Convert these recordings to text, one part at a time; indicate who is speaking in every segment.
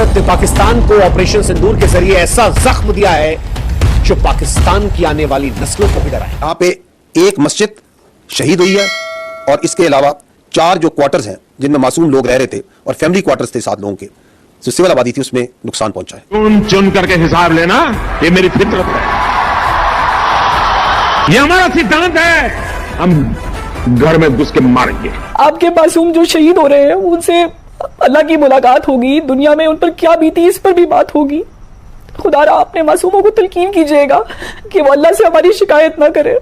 Speaker 1: भारत ने पाकिस्तान को ऑपरेशन सिंदूर के जरिए ऐसा जख्म दिया है जो पाकिस्तान की आने वाली नस्लों को भी डराए।
Speaker 2: यहाँ पे एक मस्जिद शहीद हुई है और इसके अलावा 4 जो क्वार्टर्स हैं जिनमें मासूम लोग रह रहे थे और फैमिली क्वार्टर्स थे 7 लोगों के, जो सिविल आबादी थी उसमें नुकसान पहुंचा है।
Speaker 3: चुन चुन करके हिसाब लेना ये मेरी फितरत है, ये हमारा सिद्धांत है। हम घर में घुस के मारेंगे।
Speaker 4: आपके मासूम जो शहीद हो रहे हैं उनसे अल्लाह की मुलाकात होगी, दुनिया में उन पर क्या बीती इस पर भी बात होगी। खुदारा अपने मासूमों को तलकीन कीजिएगा कि वो अल्लाह से हमारी शिकायत ना करे,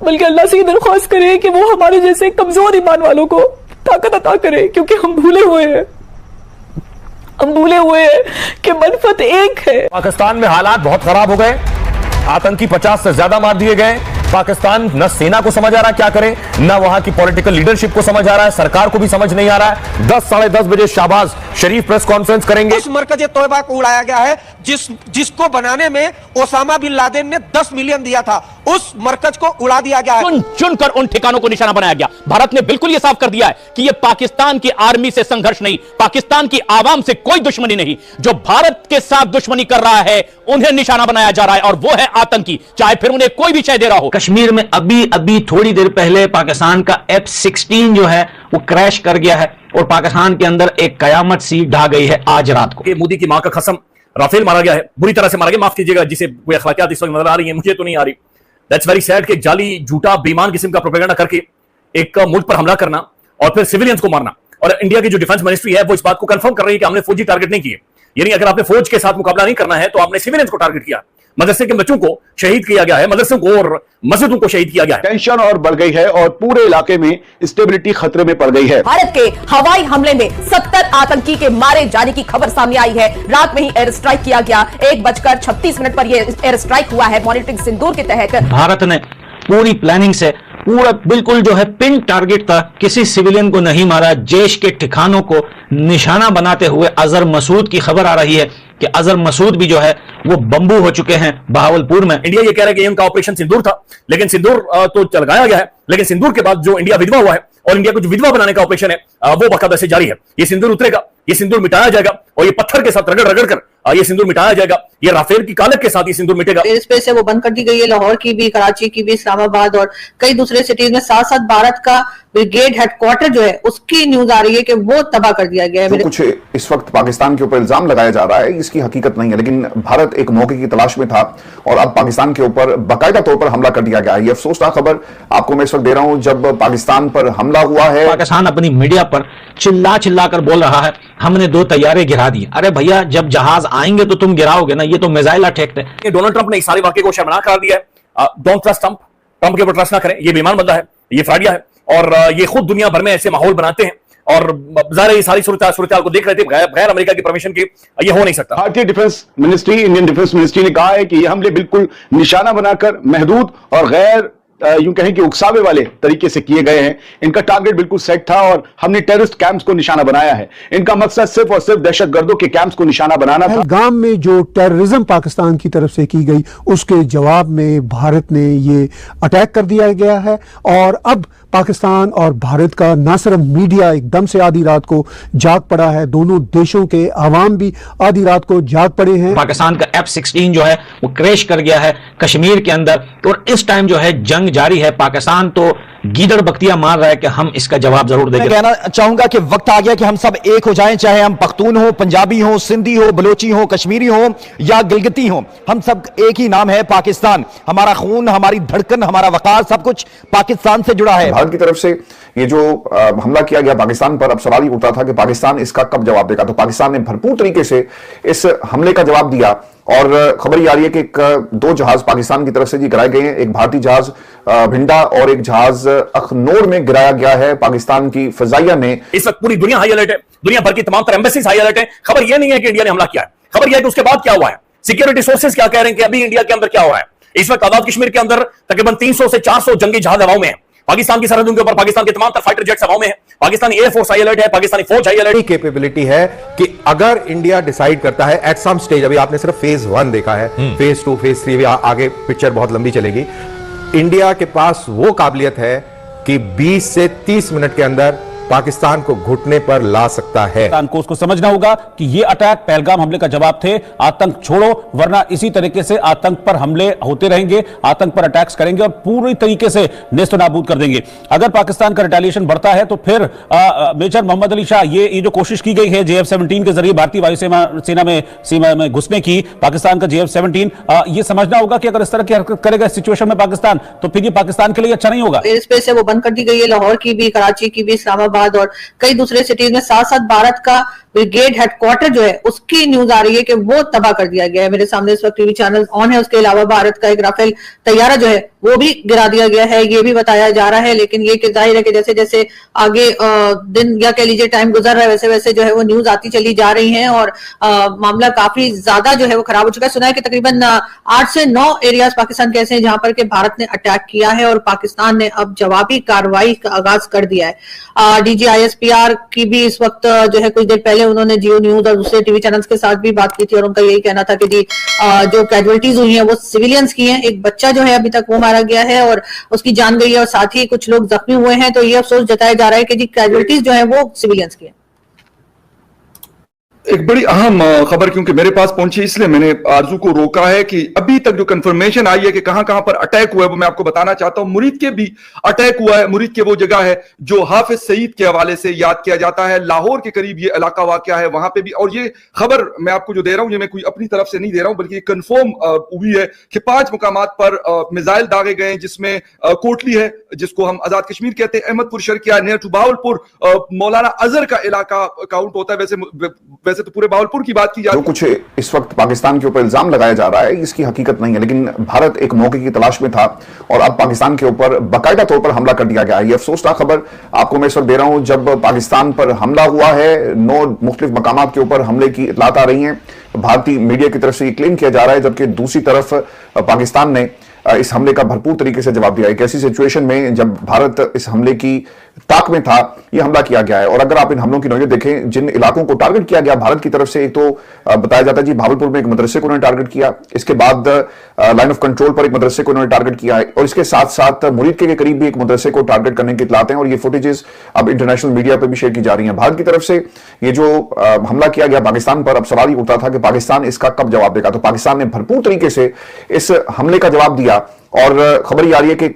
Speaker 4: बल्कि अल्लाह से ये दरख्वास्त करे कि वो हमारे जैसे कमजोर ईमान वालों को ताकत अता करे, क्योंकि हम भूले हुए हैं कि मनफत एक है।
Speaker 5: पाकिस्तान में हालात बहुत खराब हो गए, आतंकी 50 से ज्यादा मार दिए गए। पाकिस्तान न सेना को समझ आ रहा क्या करे, न वहां की पॉलिटिकल लीडरशिप को समझ आ रहा है, सरकार को भी समझ नहीं आ रहा है। 10 साढ़े 10 बजे शाहबाज शरीफ प्रेस कॉन्फ्रेंस करेंगे।
Speaker 6: उस मरकज़े तौबा को उड़ाया गया है जिसको बनाने में ओसामा बिन लादेन ने 10 मिलियन दिया था, उस मरकज को उड़ा दिया गया है।
Speaker 7: चुन चुन कर उन ठिकानों को निशाना बनाया गया। भारत ने बिल्कुल यह साफ कर दिया है कि यह पाकिस्तान की आर्मी से संघर्ष नहीं, पाकिस्तान की आवाम से कोई दुश्मनी नहीं। जो भारत के साथ दुश्मनी कर रहा है उन्हें निशाना बनाया जा रहा है, और वो है आतंकी, चाहे फिर उन्हें कोई भी शय दे रहा हो।
Speaker 8: कश्मीर में अभी थोड़ी देर पहले पाकिस्तान का F-16 जो है वो क्रैश कर गया है और पाकिस्तान के अंदर एक कयामत सी ढा गई है आज रात को।
Speaker 5: मोदी की मां का कसम, राफेल मारा गया है, बुरी तरह से मारा गया। माफ कीजिएगा जिसे कोई अखलाकियात इस वक्त नजर आ रही है, मुझे तो नहीं आ रही। दैट्स वेरी सैड कि एक जाली झूठा बेईमान किस्म का प्रोपेगेंडा करके एक मुल्क पर हमला करना और फिर सिविलियंस को मारना। और इंडिया की जो डिफेंस मिनिस्ट्री है वो इस बात को कंफर्म कर रही है कि हमने फौजी टारगेट नहीं किए। यानी अगर आपने फौज के साथ मुकाबला नहीं करना है तो आपने सिविलियंस को टारगेट किया। मदरसे के बच्चों को शहीद किया गया है, मदरसों को और मस्जिदों को शहीद किया गया है।
Speaker 9: टेंशन और बढ़ गई है और पूरे इलाके में स्टेबिलिटी खतरे में पड़ गई है।
Speaker 10: भारत के हवाई हमले में 70 आतंकी के मारे जाने की खबर सामने आई है। रात में ही एयर स्ट्राइक किया गया, 1:36 पर यह एयर स्ट्राइक हुआ है मॉनिटरिंग सिंदूर के तहत।
Speaker 8: भारत ने पूरी प्लानिंग से पूरा बिल्कुल जो है पिन टारगेट था, किसी सिविलियन को नहीं मारा। जैश के ठिकानों को निशाना बनाते हुए अजहर मसूद की खबर आ रही है कि अजहर मसूद भी जो है वो बंबू हो चुके हैं बहावलपुर में।
Speaker 5: इंडिया ये कह रहा है कि उनका ऑपरेशन सिंदूर था, लेकिन सिंदूर तो लगाया गया है, लेकिन सिंदूर के बाद जो इंडिया विधवा हुआ है और इंडिया को जो विधवा बनाने का ऑपरेशन है वो बाकायदा से जारी है। ये सिंदूर उतरेगा, ये सिंदूर मिटाया जाएगा और ये पत्थर के साथ रगड़ रगड़ कर ये सिंदूर मिटाया जाएगा। ये राफेल की कालक के साथ ये सिंदूर मिटेगा।
Speaker 11: एयर स्पेस है वो बंद कर दी गई है, लाहौर की भी, कराची की भी, इस्लामाबाद और कई दूसरे सिटीज में। साथ साथ भारत का ब्रिगेड हेडक्वार्टर जो है उसकी न्यूज आ रही है कि वो तबाह कर दिया गया है।
Speaker 9: कुछ इस वक्त पाकिस्तान के ऊपर इल्जाम लगाया जा रहा है, इसकी हकीकत नहीं है, लेकिन भारत एक मौके की तलाश में था और अब पाकिस्तान के ऊपर बाकायदा तौर पर हमला कर दिया गया है। ये अफसोसनाक खबर आपको मैं इस वक्त दे रहा हूं, जब पाकिस्तान पर हमला हुआ है।
Speaker 8: पाकिस्तान अपनी मीडिया पर चिल्ला कर बोल रहा है हमने 2 तैयारे गिरा दिए। अरे भैया, जब जहाज आएंगे तो तुम गिराओगे ना, ये तो मिसाइल अटैक है।
Speaker 5: डोनाल्ड ट्रंप ने इस सारे वाकये को शर्मनाक करार दिया है। डोंट ट्रस्ट ट्रंप, ट्रंप के ऊपर ट्रस्ट ना करें, ये बेईमान बंदा है, ये फ्रॉडिया है और ये खुद दुनिया भर में ऐसे माहौल बनाते हैं और ज़ाहिर ये सारी सूरत को देख रहे थे बगैर अमेरिका की परमिशन के ये हो नहीं सकता।
Speaker 9: भारतीय defence ministry, Indian defence ministry ने कहा है कि ये हमले बिल्कुल निशाना बनाकर महदूद और गैर यूं कहें कि उकसावे वाले तरीके से किए गए हैं। इनका टारगेट बिल्कुल सेट था और हमने टेररिस्ट कैंप्स को निशाना बनाया है। इनका मकसद सिर्फ और सिर्फ दहशतगर्दों के कैंप्स को निशाना बनाना था।
Speaker 12: गाम में जो टेररिज्म पाकिस्तान की तरफ से की गई उसके जवाब में भारत ने ये अटैक कर दिया गया है और अब पाकिस्तान और भारत का न सिर्फ मीडिया एकदम से आधी रात को जाग पड़ा है, दोनों देशों के आवाम भी आधी रात को जाग पड़े हैं।
Speaker 8: पाकिस्तान का F-16 जो है वो क्रैश कर गया है कश्मीर के अंदर और इस टाइम जो है जंग जारी है। पाकिस्तान तो गीदड़ बख्तियां मार रहा है कि हम इसका जवाब जरूर देंगे।
Speaker 6: मैं कहना चाहूंगा कि वक्त आ गया कि हम सब एक हो जाएं, चाहे हम पख्तून हो, पंजाबी हो, सिंधी हो, बलोची हो, कश्मीरी हो या गिलगिती हो, हम सब एक ही नाम है पाकिस्तान। हमारा खून, हमारी धड़कन, हमारा वकार सब कुछ पाकिस्तान से जुड़ा है।
Speaker 9: भारत की तरफ से ये जो हमला किया गया पाकिस्तान पर, अब सवाल ही उठता था कि पाकिस्तान इसका कब जवाब देगा। तो पाकिस्तान ने भरपूर तरीके से इस हमले का जवाब दिया और खबर ये आ रही है कि 2 जहाज पाकिस्तान की तरफ से जी गिराए गए हैं। एक भारतीय जहाज भिंडा और एक जहाज अखनूर में गिराया गया है पाकिस्तान की फजाइया ने।
Speaker 5: इस वक्त पूरी दुनिया हाई अलर्ट है, दुनिया भर की तमाम एम्बेसीज हाई अलर्ट है। खबर यह नहीं है कि इंडिया ने हमला किया है, खबर यह है कि उसके बाद क्या हुआ है। सिक्योरिटी सोर्सेज क्या कह रहे हैं कि अभी इंडिया के अंदर क्या हुआ है। इस वक्त आजाद कश्मीर के अंदर तकरीबन 300 से 400 जंगी जहाज हवाओं में है। पाकिस्तान की सरहदों के ऊपर पाकिस्तान के तमाम फाइटर जेट्स हवाओं में है। पाकिस्तानी एयरफोर्स हाई अलर्ट है, पाकिस्तानी फौज हाई अलर्ट।
Speaker 13: कैपेबिलिटी है कि अगर इंडिया डिसाइड करता है एट सम स्टेज, अभी आपने सिर्फ फेज 1 देखा है, फेज 2 फेज 3 भी आगे पिक्चर बहुत लंबी चलेगी। इंडिया के पास वो काबिलियत है कि 20 से 30 मिनट के अंदर पाकिस्तान को घुटने पर ला सकता है।
Speaker 7: पाकिस्तान को उसको समझना होगा कि ये अटैक पहलगाम हमले का जवाब थे। आतंक छोड़ो, वरना इसी तरीके से आतंक पर हमले होते रहेंगे, आतंक पर अटैक्स करेंगे और पूरी तरीके से नेस्त नाबूद कर देंगे। अगर पाकिस्तान का रिटेलिएशन बढ़ता है तो फिर मेजर मोहम्मद अली शाह, ये जो कोशिश की गई है JF-17 के जरिए भारतीय वायुसेना सीमा में घुसने की, पाकिस्तान का JF-17, ये समझना होगा कि अगर इस तरह की हरकत करेगा सिचुएशन में पाकिस्तान, तो फिर ये पाकिस्तान के लिए अच्छा नहीं होगा।
Speaker 11: एयर स्पेस है वो बंद कर दी गई है, लाहौर की भी, कराची की भी, इस्लामाबाद और कई दूसरे सिटीज में। साथ साथ भारत का ब्रिगेड हेडक्वार्टर जो है उसकी न्यूज आ रही है कि वो तबाह कर दिया गया है। मेरे सामने इस वक्त टीवी चैनल ऑन है। उसके अलावा भारत का एक राफेल तैयारा जो है वो भी गिरा दिया गया है, ये भी बताया जा रहा है। लेकिन ये कि जाहिर है कि जैसे जैसे आगे दिन या कह लीजिए टाइम गुजर रहा है, वैसे वैसे जो है वो न्यूज आती चली जा रही है और मामला काफी ज्यादा जो है वो खराब हो चुका है। सुना है कि तकरीबन 8 से 9 एरियाज पाकिस्तान के ऐसे हैं जहां पर कि भारत ने अटैक किया है और पाकिस्तान ने अब जवाबी कार्रवाई का आगाज कर दिया है। DG ISPR की भी इस वक्त जो है कुछ देर पहले उन्होंने जियो न्यूज और दूसरे टीवी चैनल्स के साथ भी बात की थी और उनका यही कहना था कि जी जो कैजुअलिटीज हुई हैं वो सिविलियंस की हैं। एक बच्चा जो है अभी तक वो मारा गया है और उसकी जान गई है और साथ ही कुछ लोग जख्मी हुए हैं। तो ये अफसोस जताया जा रहा है कि जी कैजुअलिटीज जो है वो सिविलियंस की है।
Speaker 14: एक बड़ी अहम खबर क्योंकि मेरे पास पहुंची इसलिए मैंने आरजू को रोका है कि अभी तक जो कंफर्मेशन आई है कि कहां कहां पर अटैक हुआ है वो मैं आपको बताना चाहता हूं। मुरीद के भी अटैक हुआ है। मुरीद के वो जगह है जो हाफिज सईद के हवाले से याद किया जाता है। लाहौर के करीब ये इलाका वाक़या है, वहां पे भी। और ये खबर मैं आपको जो दे रहा हूं ये मैं कोई अपनी तरफ से नहीं दे रहा हूं बल्कि कंफर्म हुई है कि 5 मुकामात पर मिसाइल दागे गए जिसमें कोटली है जिसको हम आजाद कश्मीर कहते हैं, अहमदपुर शर्किया नियर टू बावलपुर, मौलाना अजहर का इलाका काउंट होता है। वैसे तो पूरे बावलपुर की बात की जाती है।
Speaker 9: जो कुछ इस वक्त पाकिस्तान के ऊपर इल्जाम लगाया जा रहा है इसकी हकीकत नहीं है, लेकिन भारत एक मौके की तलाश में था और अब पाकिस्तान के ऊपर बाकायदा तौर पर हमला कर दिया गया है। यह अफसोसनाक खबर आपको मैं इस वक्त दे रहा हूं। जब पाकिस्तान पर हमला हुआ है, 9 मुख्तलिफ मकामात के ऊपर हमले की इतलात आ रही हैं। भारतीय मीडिया की तरफ से ये क्लेम किया जा रहा है, जबकि दूसरी तरफ पाकिस्तान ने इस हमले का भरपूर तरीके से जवाब दिया। एक ऐसी सिचुएशन में जब भारत इस हमले की ताक में था, यह हमला किया गया है। और अगर आप इन हमलों की नौयत देखें, जिन इलाकों को टारगेट किया गया भारत की तरफ से, एक तो बताया जाता है जी भावलपुर में एक मदरसे को उन्होंने टारगेट किया, इसके बाद लाइन ऑफ कंट्रोल पर एक मदरसे को उन्होंने टारगेट किया है और इसके साथ साथ मुरीद के करीब भी एक मदरसे को टारगेट करने की इतलात हैं और ये फुटेजेस अब इंटरनेशनल मीडिया पर भी शेयर की जा रही है। भारत की तरफ से ये जो हमला किया गया पाकिस्तान पर, अब सवाल ये उठता था कि पाकिस्तान इसका कब जवाब देगा। तो पाकिस्तान ने भरपूर तरीके से इस हमले का जवाब दिया और खबर ये आ रही है कि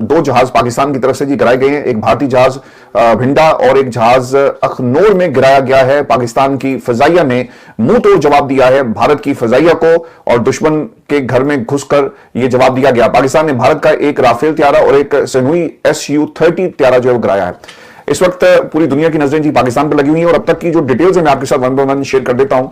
Speaker 9: 2 जहाज पाकिस्तान की तरफ से जी गिराए गए हैं। एक भारतीय जहाज भिंडा और एक जहाज अखनूर में गिराया गया है। पाकिस्तान की फजाइया ने मुंह तोड़ जवाब दिया है भारत की फजाइया को और दुश्मन के घर में घुसकर यह जवाब दिया गया। पाकिस्तान ने भारत का एक राफेल त्यारा और एक सनहुई Su-30 त्यारा जो है वो गिराया है। इस वक्त पूरी दुनिया की नजरें जी पाकिस्तान पर लगी हुई हैं और अब तक की जो डिटेल्स है मैं आपके साथ 1 by 1 शेयर कर देता हूं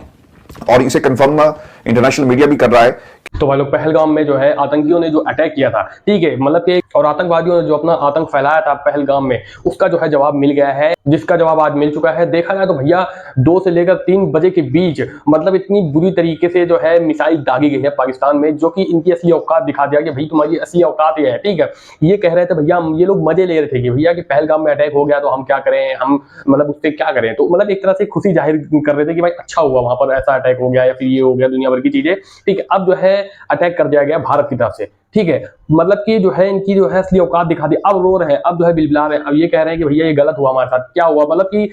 Speaker 9: और इसे कंफर्म इंटरनेशनल मीडिया भी कर रहा है।
Speaker 15: तो भाई लोग पहलगाम में जो है आतंकियों ने जो अटैक किया था, ठीक है, मतलब कि और आतंकवादियों ने जो अपना आतंक फैलाया था पहलगाम में, उसका जो है जवाब मिल गया है, जिसका जवाब आज मिल चुका है। देखा जाए तो भैया 2 से लेकर 3 बजे के बीच मतलब इतनी बुरी तरीके से जो है मिसाइल दागी गई है पाकिस्तान में, जो कि इनकी असली औकात दिखा दिया कि भाई तुम्हारी असली औकात ये है, ठीक है। ये कह रहे थे भैया, ये लोग मजे ले रहे थे कि भैया कि पहलगाम में अटैक हो गया तो हम क्या करें, हम मतलब उससे क्या करें। तो मतलब एक तरह से खुशी जाहिर कर रहे थे कि भाई अच्छा हुआ वहां पर ऐसा अटैक हो गया या फिर ये हो गया, दुनिया भर की चीजें, ठीक है। अब जो है अटैक कर दिया गया भारत की तरफ से, ठीक है, मतलब कि जो है इनकी जो है असली औकात दिखा दी। अब रो रहे हैं, अब जो है बिलबिला रहे हैं, अब ये कह रहे हैं कि भैया ये गलत हुआ हमारे साथ। क्या हुआ, मतलब कि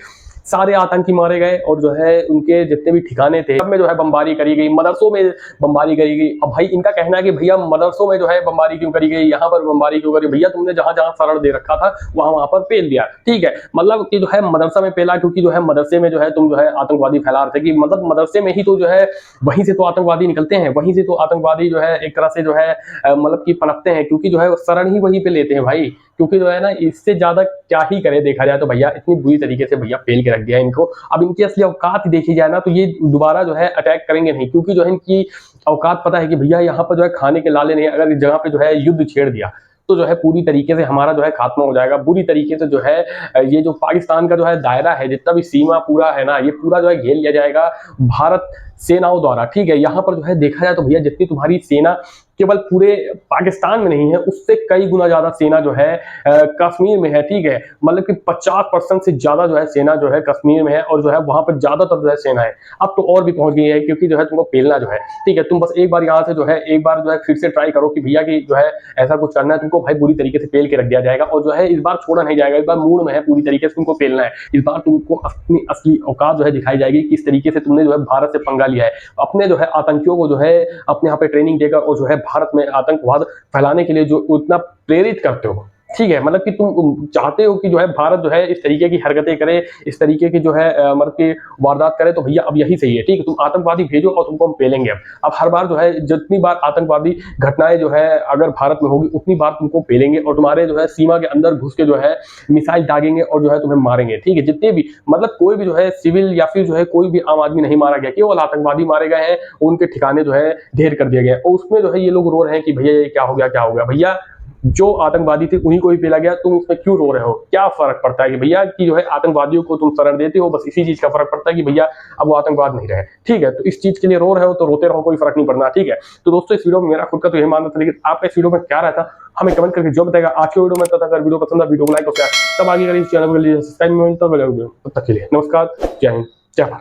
Speaker 15: सारे आतंकी मारे गए और जो है उनके जितने भी ठिकाने थे सब में जो है बमबारी करी गई, मदरसों में बमबारी करी गई। अब भाई इनका कहना है कि भैया मदरसों में जो है बमबारी क्यों करी गई, यहाँ पर बमबारी क्यों करी, भैया तुमने जहां जहां सरड़ दे रखा था वहां पर पेल दिया, ठीक है। मतलब कि जो है मदरसा में पेला क्योंकि जो है मदरसे में जो है तुम जो है आतंकवादी फैला रहे थे कि मतलब मदरसे में ही तो जो है वहीं से तो आतंकवादी निकलते हैं, वहीं से तो आतंकवादी जो है एक तरह से जो है मतलब कि पनपते हैं, क्योंकि जो है शरण ही वहीं पे लेते हैं भाई, क्योंकि जो है ना इससे ज्यादा क्या ही करे देखा जाए तो भैया इतनी बुरी तरीके से भैया फेल के रख दिया इनको। अब इनकी असली औकात देखी जाए ना तो ये दोबारा जो है अटैक करेंगे नहीं, क्योंकि जो है इनकी औकात पता है कि भैया यहाँ पर जो है खाने के लाले नहीं, अगर इस जगह पे जो है युद्ध छेड़ दिया तो जो है पूरी तरीके से हमारा जो है खात्मा हो जाएगा। बुरी तरीके से जो है ये जो पाकिस्तान का जो है दायरा है, जितना भी सीमा पूरा है ना, ये पूरा जो है घेर लिया जाएगा भारत सेनाओं द्वारा, ठीक है। यहाँ पर जो है देखा जाए तो भैया जितनी तुम्हारी सेना केवल पूरे पाकिस्तान में नहीं है, उससे कई गुना ज्यादा सेना जो है कश्मीर में है। ठीक है, मतलब कि 50% से ज्यादा जो है सेना जो है कश्मीर में है और जो है वहां पर ज्यादातर जो है सेना है। अब तो और भी पहुंच गई है, क्योंकि जो है तुमको पेलना जो है, ठीक है, तुम बस एक बार यहाँ से जो है एक बार जो है फिर से ट्राई करो कि भैया की जो है ऐसा कुछ करना है, तुमको भाई बुरी तरीके से पेल के रख दिया जाएगा। और जो है इस बार छोड़ा नहीं जाएगा, इस बार मूड में है पूरी तरीके से तुमको पेलना है। इस बार तुमको अपनी असली औकात जो है दिखाई जाएगी, किस तरीके से तुमने जो है भारत से पंगा लिया है। अपने जो है आतंकियों को जो है अपने यहाँ पे ट्रेनिंग देकर और जो है भारत में आतंकवाद फैलाने के लिए जो उतना प्रेरित करते हो, ठीक है, मतलब कि तुम चाहते हो कि जो है भारत जो है इस तरीके की हरकतें करे, इस तरीके की जो है मतलब कि वारदात करे, तो भैया अब यही सही है। ठीक है, तुम आतंकवादी भेजो और तुमको हम पेलेंगे। अब हर बार जो है जितनी बार आतंकवादी घटनाएं जो है अगर भारत में होगी उतनी बार तुमको पेलेंगे और तुम्हारे जो है सीमा के अंदर घुस के जो है मिसाइल दागेंगे और जो है तुम्हें मारेंगे। ठीक है, जितने भी मतलब कोई भी जो है सिविल या फिर जो है कोई भी आम आदमी नहीं मारा गया, केवल आतंकवादी मारे गए हैं, उनके ठिकाने जो है ढेर कर दिए गए। और उसमें जो है ये लोग रो रहे हैं कि भैया ये क्या हो गया, क्या हो गया। भैया जो आतंकवादी थे उन्हीं को ही पेला गया, तुम इसमें क्यों रो रहे हो? क्या फर्क पड़ता है कि भैया कि जो है आतंकवादियों को तुम शरण देते हो, बस इसी चीज का फर्क पड़ता है कि भैया अब वो आतंकवाद नहीं रहे। ठीक है, तो इस चीज के लिए रो रहे हो तो रोते रहो, कोई फर्क नहीं पड़ना। ठीक है, तो दोस्तों इस वीडियो में मेरा खुद का तो यही मानना था, लेकिन आपका इस वीडियो में क्या रहता हमें कमेंट करके जो बताएगा। आज के वीडियो में तब अगर वीडियो पसंद है वीडियो को लाइक और शेयर, तब आगे करिए, चैनल को सब्सक्राइब, तब तक के लिए नमस्कार, जय हिंद, जय भारत।